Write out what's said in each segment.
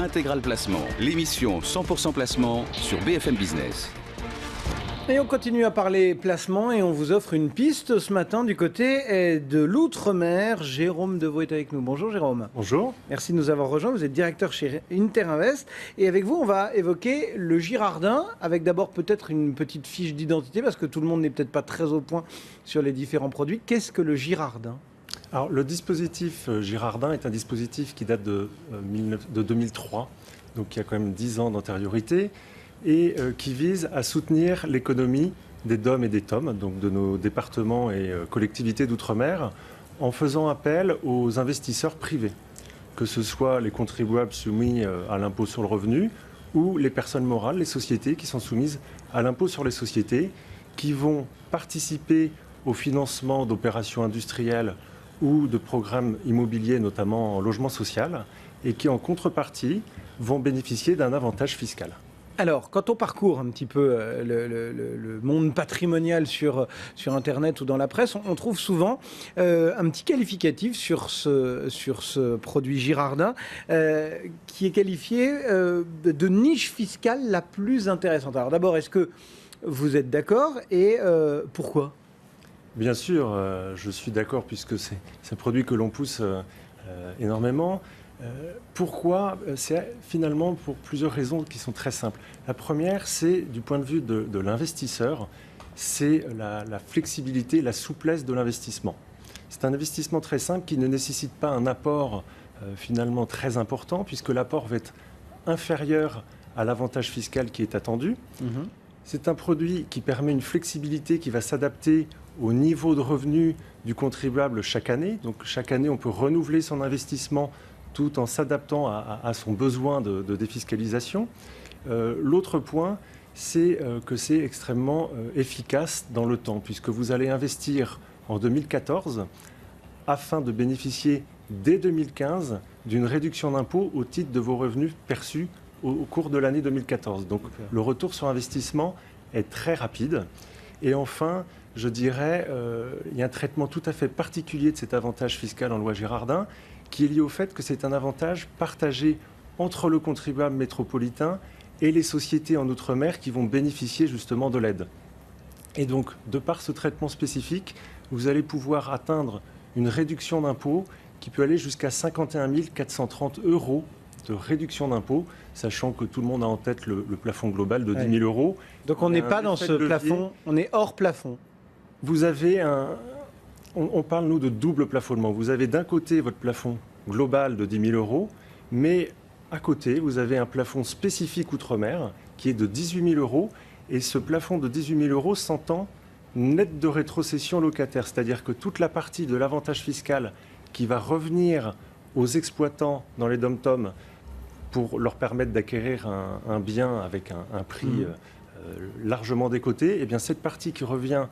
Intégral Placement, l'émission 100% placement sur BFM Business. Et on continue à parler placement et on vous offre une piste ce matin du côté de l'outre-mer. Jérôme Deveau est avec nous. Bonjour Jérôme. Bonjour. Merci de nous avoir rejoints. Vous êtes directeur chez Interinvest. Et avec vous, on va évoquer le Girardin, avec d'abord peut-être une petite fiche d'identité, parce que tout le monde n'est peut-être pas très au point sur les différents produits. Qu'est-ce que le Girardin ? Alors, le dispositif Girardin est un dispositif qui date de 2003, donc il y a quand même 10 ans d'antériorité, et qui vise à soutenir l'économie des DOM et des TOM, donc de nos départements et collectivités d'outre-mer, en faisant appel aux investisseurs privés, que ce soit les contribuables soumis à l'impôt sur le revenu ou les personnes morales, les sociétés qui sont soumises à l'impôt sur les sociétés, qui vont participer au financement d'opérations industrielles ou de programmes immobiliers, notamment en logement social, et qui en contrepartie vont bénéficier d'un avantage fiscal. Alors, quand on parcourt un petit peu le monde patrimonial sur Internet ou dans la presse, on trouve souvent un petit qualificatif sur ce produit Girardin qui est qualifié de niche fiscale la plus intéressante. Alors d'abord, est-ce que vous êtes d'accord et pourquoi ? Bien sûr, je suis d'accord puisque c'est un produit que l'on pousse énormément. Pourquoi ? C'est finalement pour plusieurs raisons qui sont très simples. La première, c'est du point de vue de l'investisseur, c'est la flexibilité, la souplesse de l'investissement. C'est un investissement très simple qui ne nécessite pas un apport finalement très important puisque l'apport va être inférieur à l'avantage fiscal qui est attendu. C'est un produit qui permet une flexibilité qui va s'adapter au niveau de revenu du contribuable chaque année. Donc chaque année, on peut renouveler son investissement tout en s'adaptant à son besoin de défiscalisation. L'autre point, c'est que c'est extrêmement efficace dans le temps, puisque vous allez investir en 2014 afin de bénéficier dès 2015 d'une réduction d'impôt au titre de vos revenus perçus au cours de l'année 2014. Donc le retour sur investissement est très rapide. Et enfin, je dirais, il y a un traitement tout à fait particulier de cet avantage fiscal en loi Girardin, qui est lié au fait que c'est un avantage partagé entre le contribuable métropolitain et les sociétés en outre-mer qui vont bénéficier justement de l'aide. Et donc, de par ce traitement spécifique, vous allez pouvoir atteindre une réduction d'impôt qui peut aller jusqu'à 51 430 € de réduction d'impôt, sachant que tout le monde a en tête le plafond global de 10 000 €. Donc on n'est pas dans ce plafond, on est hors plafond. Vous avez on parle, nous, de double plafonnement. Vous avez d'un côté votre plafond global de 10 000 €, mais à côté, vous avez un plafond spécifique outre-mer qui est de 18 000 €. Et ce plafond de 18 000 € s'entend net de rétrocession locataire. C'est-à-dire que toute la partie de l'avantage fiscal qui va revenir aux exploitants dans les dom-tom pour leur permettre d'acquérir un bien avec un prix largement décoté, eh bien cette partie qui revient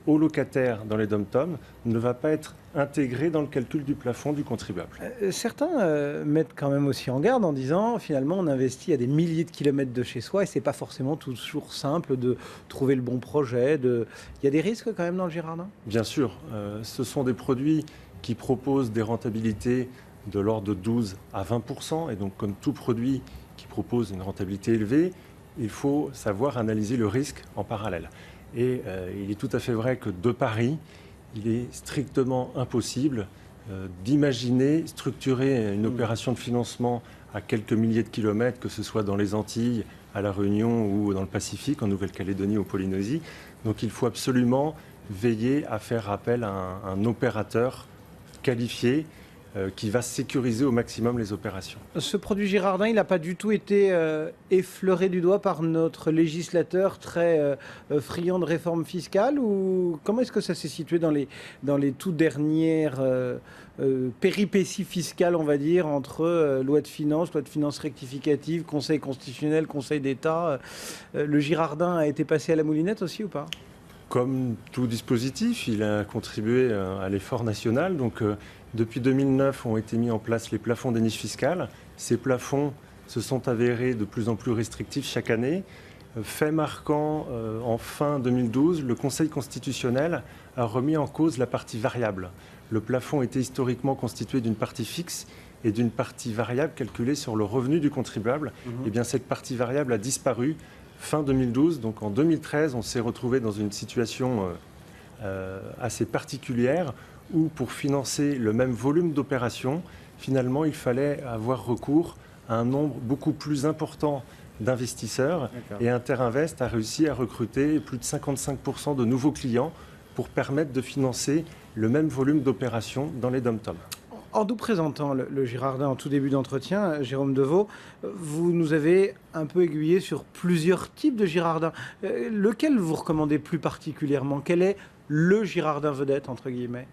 aux locataires dans les dom-tom ne va pas être intégrée dans le calcul du plafond du contribuable. Certains mettent quand même aussi en garde en disant finalement on investit à des milliers de kilomètres de chez soi et c'est pas forcément toujours simple de trouver le bon projet. Il y a des risques quand même dans le Girardin ? Bien sûr, ce sont des produits qui proposent des rentabilités de l'ordre de 12 à 20%. Et donc comme tout produit qui propose une rentabilité élevée, il faut savoir analyser le risque en parallèle. Et il est tout à fait vrai que de Paris, il est strictement impossible d'imaginer structurer une opération de financement à quelques milliers de kilomètres, que ce soit dans les Antilles, à La Réunion ou dans le Pacifique, en Nouvelle-Calédonie ou Polynésie. Donc il faut absolument veiller à faire appel à un opérateur qualifié qui va sécuriser au maximum les opérations. Ce produit Girardin, il n'a pas du tout été effleuré du doigt par notre législateur très friand de réforme fiscale ou comment est-ce que ça s'est situé dans les tout dernières péripéties fiscales, on va dire, entre loi de finances rectificative, Conseil constitutionnel, Conseil d'État. Le Girardin a été passé à la moulinette aussi ou pas ? Comme tout dispositif, il a contribué à l'effort national. Donc, depuis 2009, ont été mis en place les plafonds des niches fiscales. Ces plafonds se sont avérés de plus en plus restrictifs chaque année. Fait marquant, en fin 2012, le Conseil constitutionnel a remis en cause la partie variable. Le plafond était historiquement constitué d'une partie fixe et d'une partie variable calculée sur le revenu du contribuable. Eh bien, cette partie variable a disparu fin 2012. Donc en 2013, on s'est retrouvé dans une situation assez particulière où pour financer le même volume d'opérations, finalement, il fallait avoir recours à un nombre beaucoup plus important d'investisseurs. Et Interinvest a réussi à recruter plus de 55% de nouveaux clients pour permettre de financer le même volume d'opérations dans les dom-toms. En nous présentant le Girardin en tout début d'entretien, Jérôme Deveau, vous nous avez un peu aiguillé sur plusieurs types de Girardins. Lequel vous recommandez plus particulièrement? Quel est le Girardin vedette, entre guillemets?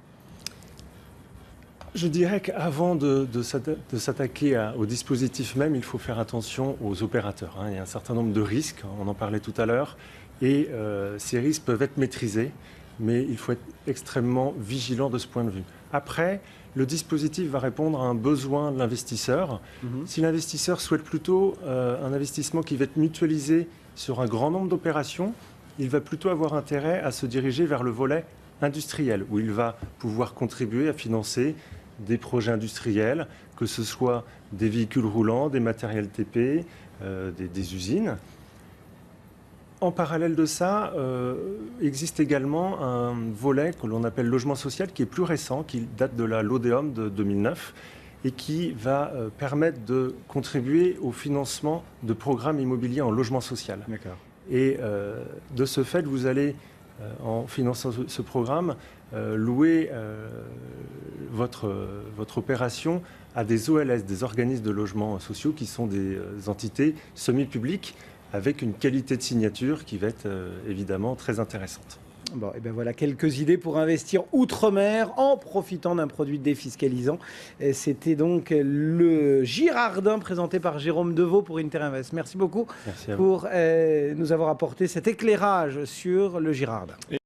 Je dirais qu'avant de s'attaquer au dispositif même, il faut faire attention aux opérateurs. Il y a un certain nombre de risques, on en parlait tout à l'heure, et ces risques peuvent être maîtrisés, mais il faut être extrêmement vigilant de ce point de vue. Après, le dispositif va répondre à un besoin de l'investisseur. Si l'investisseur souhaite plutôt un investissement qui va être mutualisé sur un grand nombre d'opérations, il va plutôt avoir intérêt à se diriger vers le volet industriel, où il va pouvoir contribuer à financer des projets industriels, que ce soit des véhicules roulants, des matériels TP, des usines. En parallèle de ça, existe également un volet que l'on appelle logement social, qui est plus récent, qui date de la LODEOM de 2009, et qui va permettre de contribuer au financement de programmes immobiliers en logement social. Et de ce fait, vous allez, en finançant ce programme, louer votre opération à des OLS, des organismes de logements sociaux, qui sont des entités semi-publiques avec une qualité de signature qui va être évidemment très intéressante. Bon, et bien voilà quelques idées pour investir outre-mer en profitant d'un produit défiscalisant. C'était donc le Girardin présenté par Jérôme Deveau pour Interinvest. Merci beaucoup pour nous avoir apporté cet éclairage sur le Girardin.